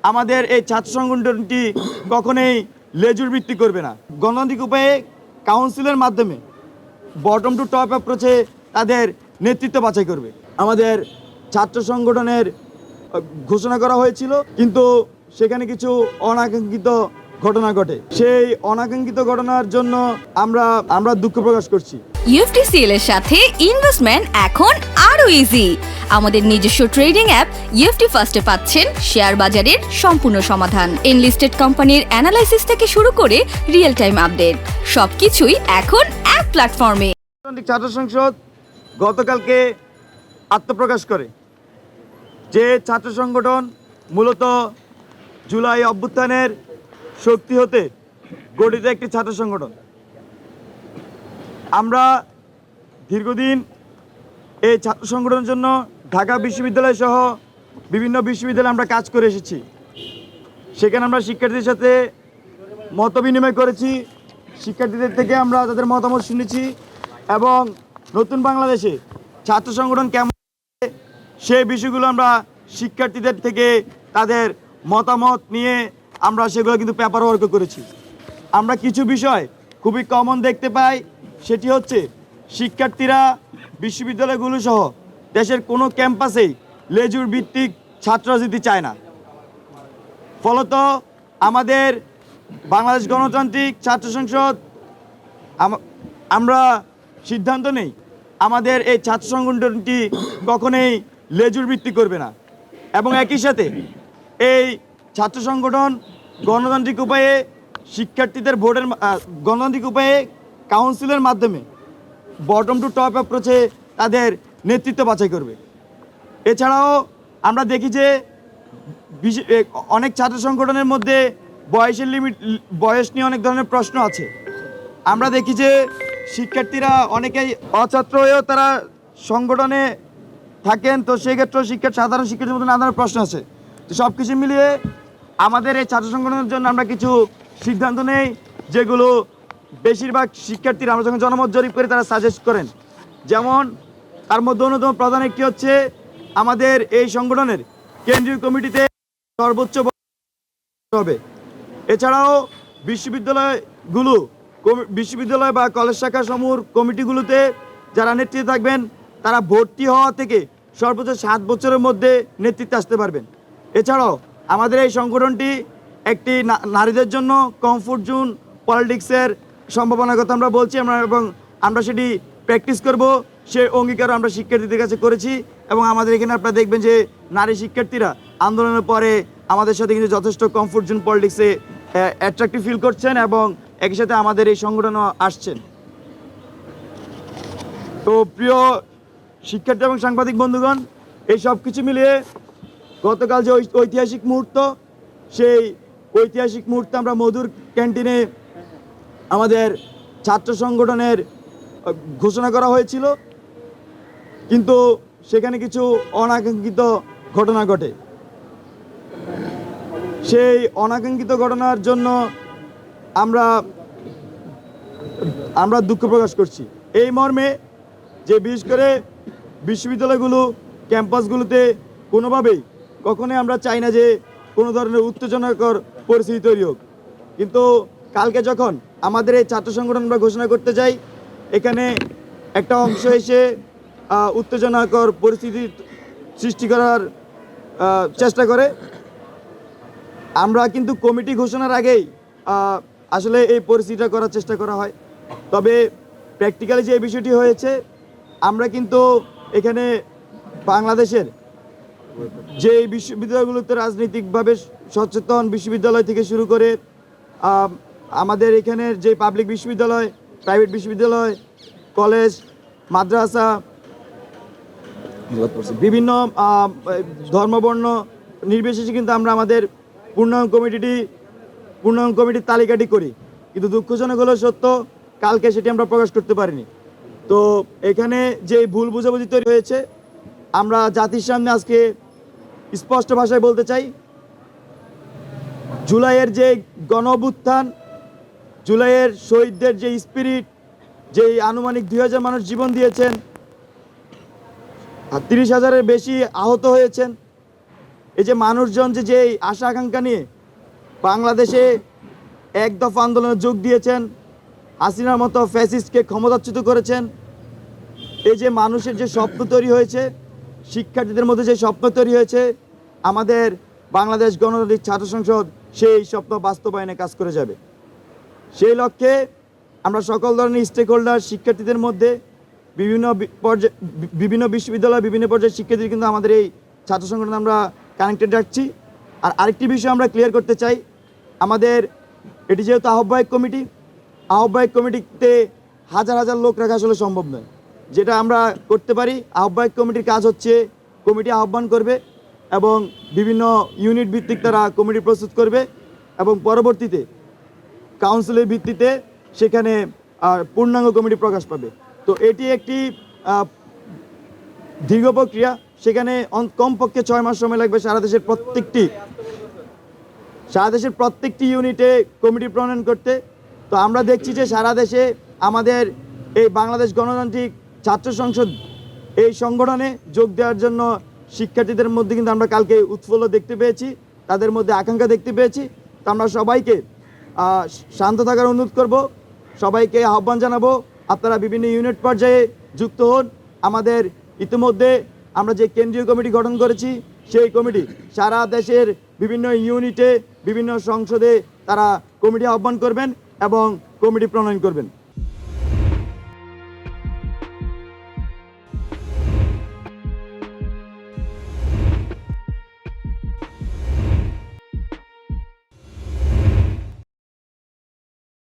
আমাদের এই ছাত্র সংগঠনটি কখনোই লেজুর ভিত্তি করবে না। গণতান্ত্রিক উপায়ে কাউন্সিলের মাধ্যমে বটম টু টপ অ্যাপ্রোচে তাদের নেতৃত্ব বাছাই করবে। আমাদের ছাত্র সংগঠনের ঘোষণা করা হয়েছিল, কিন্তু সেখানে কিছু অনাকাঙ্ক্ষিত ঘটনা ঘটে। সেই অনাকাঙ্ক্ষিত ঘটনার জন্য আমরা দুঃখ প্রকাশ করছি। ইউএফটিসিএল এর সাথে ইনভেস্টমেন্ট এখন আরো ইজি। আমাদের নিজস্ব ট্রেডিং অ্যাপ ইউএফটি ফার্স্টে পাচ্ছেন শেয়ার বাজারের সম্পূর্ণ সমাধান, এনলিস্টেড কোম্পানির অ্যানালাইসিস থেকে শুরু করে রিয়েল টাইম আপডেট, সবকিছুই এখন এক প্ল্যাটফর্মে। ছাত্র সংসদ গতকালকে আত্মপ্রকাশ করে যে ছাত্র সংগঠন মূলত জুলাই অভ্যুত্থানের শক্তি হতে গঠিত একটি ছাত্র সংগঠন। আমরা দীর্ঘদিন এই ছাত্র সংগঠনের জন্য ঢাকা বিশ্ববিদ্যালয় সহ বিভিন্ন বিশ্ববিদ্যালয়ে আমরা কাজ করে এসেছি। সেখানে আমরা শিক্ষার্থীদের সাথে মত বিনিময় করেছি, শিক্ষার্থীদের থেকে আমরা তাদের মতামত শুনেছি এবং নতুন বাংলাদেশে ছাত্র সংগঠন কেমন সেই বিষয়গুলো আমরা শিক্ষার্থীদের থেকে তাদের মতামত নিয়ে আমরা সেগুলো কিন্তু পেপার ওয়ার্ক করেছি। আমরা কিছু বিষয় খুবই কমন দেখতে পাই, সেটি হচ্ছে শিক্ষার্থীরা বিশ্ববিদ্যালয়গুলো সহ দেশের কোনো ক্যাম্পাসেই লেজুর ভিত্তিক ছাত্র রাজনীতি চায় না। ফলত আমাদের বাংলাদেশ গণতান্ত্রিক ছাত্র সংসদ আমরা সিদ্ধান্ত নেই আমাদের এই ছাত্র সংগঠনটি কখনোই লেজুর ভিত্তি করবে না এবং একই সাথে এই ছাত্র সংগঠন গণতান্ত্রিক উপায়ে শিক্ষার্থীদের ভোটের গণতান্ত্রিক উপায়ে কাউন্সিলের মাধ্যমে বটম টু টপ অ্যাপ্রোচে তাদের নেতৃত্ব বাছাই করবে। এছাড়াও আমরা দেখি যে অনেক ছাত্র সংগঠনের মধ্যে বয়স নিয়ে অনেক ধরনের প্রশ্ন আছে। আমরা দেখি যে শিক্ষার্থীরা অনেকেই অছাত্র হয়েও তারা সংগঠনে থাকেন, তো সেক্ষেত্রেও সাধারণ শিক্ষার্থীর মধ্যে নানা ধরনের প্রশ্ন আছে। তো সব কিছু মিলিয়ে আমাদের এই ছাত্র সংগঠনের জন্য আমরা কিছু সিদ্ধান্ত নেই, যেগুলো বেশিরভাগ শিক্ষার্থীরা আমরা যখন জনমত জরিপ করে তারা সাজেস্ট করেন। যেমন তার মধ্যে অন্যতম প্রধান একটি হচ্ছে আমাদের এই সংগঠনের কেন্দ্রীয় কমিটিতে সর্বোচ্চ হবে। এছাড়াও বিশ্ববিদ্যালয় বা কলেজ শাখা সমূহ কমিটিগুলোতে যারা নেতৃত্বে থাকবেন তারা ভর্তি হওয়া থেকে সর্বোচ্চ 7 বছরের মধ্যে নেতৃত্বে আসতে পারবেন। এছাড়াও আমাদের এই সংগঠনটি একটি নারীদের জন্য কমফোর্ট জোন পলিটিক্সের সম্ভাবনার কথা আমরা বলছি এবং আমরা সেটি প্র্যাকটিস করব, সে অঙ্গীকার আমরা শিক্ষার্থীদের কাছে করেছি। এবং আমাদের এখানে আপনারা দেখবেন যে নারী শিক্ষার্থীরা আন্দোলনের পরে আমাদের সাথে কিন্তু যথেষ্ট কমফোর্ট জোন পলিটিক্সে অ্যাট্রাক্টিভ ফিল করছেন এবং একই সাথে আমাদের এই সংগঠনও আসছেন। তো প্রিয় শিক্ষার্থী এবং সাংবাদিক বন্ধুগণ, এই সব কিছু মিলিয়ে গতকাল যে ঐতিহাসিক মুহূর্ত, সেই ঐতিহাসিক মুহূর্তে আমরা মধুর ক্যান্টিনে আমাদের ছাত্র সংগঠনের ঘোষণা করা হয়েছিল, কিন্তু সেখানে কিছু অনাকাঙ্ক্ষিত ঘটনা ঘটে। সেই অনাকাঙ্ক্ষিত ঘটনার জন্য আমরা দুঃখ প্রকাশ করছি। এই মর্মে যে বিশেষ করে বিশ্ববিদ্যালয়গুলো ক্যাম্পাসগুলোতে কোনোভাবেই কখনোই আমরা চাই না যে কোনো ধরনের উত্তেজনাকর পরিস্থিতি তৈরি হোক, কিন্তু কালকে যখন আমাদের এই ছাত্র সংগঠন আমরা ঘোষণা করতে যাই, এখানে একটা অংশ এসে উত্তেজনাকর পরিস্থিতি সৃষ্টি করার চেষ্টা করে। আমরা কিন্তু কমিটি ঘোষণার আগেই আসলে এই পরিস্থিতিটা করার চেষ্টা করা হয়। তবে প্র্যাকটিক্যালি যে বিষয়টি হয়েছে, আমরা কিন্তু এখানে বাংলাদেশের যে বিশ্ববিদ্যালয়গুলোতে রাজনৈতিকভাবে সচেতন বিশ্ববিদ্যালয় থেকে শুরু করে আমাদের এখানের যে পাবলিক বিশ্ববিদ্যালয়, প্রাইভেট বিশ্ববিদ্যালয়, কলেজ, মাদ্রাসা, বিভিন্ন ধর্মবর্ণ নির্বিশেষে কিন্তু আমরা আমাদের পূর্ণাঙ্গ কমিটির তালিকাটি করি, কিন্তু দুঃখজনক হলো সত্য কালকে সেটি আমরা প্রকাশ করতে পারিনি। তো এখানে যে ভুল বোঝাবুঝি তৈরি হয়েছে, আমরা জাতির সামনে আজকে স্পষ্ট ভাষায় বলতে চাই, জুলাইয়ের যে গণ-অভ্যুত্থান, জুলাইয়ের শহীদদের যে স্পিরিট, যে আনুমানিক 2000 মানুষ জীবন দিয়েছেন, 30,000-এর বেশি আহত হয়েছেন, এই যে মানুষজন যে আশা আকাঙ্ক্ষা নিয়ে বাংলাদেশে এক দফা আন্দোলনে যোগ দিয়েছেন, হাসিনার মতো ফ্যাসিস্টকে ক্ষমতাচ্যুত করেছেন, এই যে মানুষের যে স্বপ্ন তৈরি হয়েছে, শিক্ষার্থীদের মধ্যে যে স্বপ্ন তৈরি হয়েছে, আমাদের বাংলাদেশ গণতান্ত্রিক ছাত্র সংসদ সেই স্বপ্ন বাস্তবায়নে কাজ করে যাবে। সেই লক্ষ্যে আমরা সকল ধরনের স্টেক হোল্ডার, শিক্ষার্থীদের মধ্যে বিভিন্ন বিশ্ববিদ্যালয়, বিভিন্ন পর্যায়ের শিক্ষার্থী কিন্তু আমাদের এই ছাত্র সংগঠন আমরা কানেক্টেড রাখছি। আর আরেকটি বিষয় আমরা ক্লিয়ার করতে চাই, আমাদের এটি যেহেতু আহ্বায়ক কমিটিতে হাজার হাজার লোক রাখা আসলে সম্ভব নয়। যেটা আমরা করতে পারি, আহ্বায়ক কমিটির কাজ হচ্ছে কমিটি আহ্বান করবে এবং বিভিন্ন ইউনিট ভিত্তিক তারা কমিটি প্রস্তুত করবে এবং পরবর্তীতে কাউন্সিলের ভিত্তিতে সেখানে পূর্ণাঙ্গ কমিটি প্রকাশ পাবে। তো এটি একটি দীর্ঘ প্রক্রিয়া, সেখানে কমপক্ষে 6 মাস সময় লাগবে সারা দেশের প্রত্যেকটি ইউনিটে কমিটি প্রণয়ন করতে। তো আমরা দেখছি যে সারা দেশে আমাদের এই বাংলাদেশ গণতান্ত্রিক ছাত্র সংসদ এই সংগঠনে যোগ দেওয়ার জন্য শিক্ষার্থীদের মধ্যে কিন্তু আমরা কালকে উৎফুল্ল দেখতে পেয়েছি, তাদের মধ্যে আকাঙ্ক্ষা দেখতে পেয়েছি। তো আমরা সবাইকে শান্ত থাকার অনুরোধ করব, সবাইকে আহ্বান জানাবো আপনারা বিভিন্ন ইউনিট পর্যায়ে যুক্ত হন। আমাদের ইতিমধ্যে আমরা যে কেন্দ্রীয় কমিটি গঠন করেছি, সেই কমিটি সারা দেশের বিভিন্ন ইউনিটে, বিভিন্ন সংসদে তারা কমিটি আহ্বান করবেন এবং কমিটি প্রণয়ন করবেন।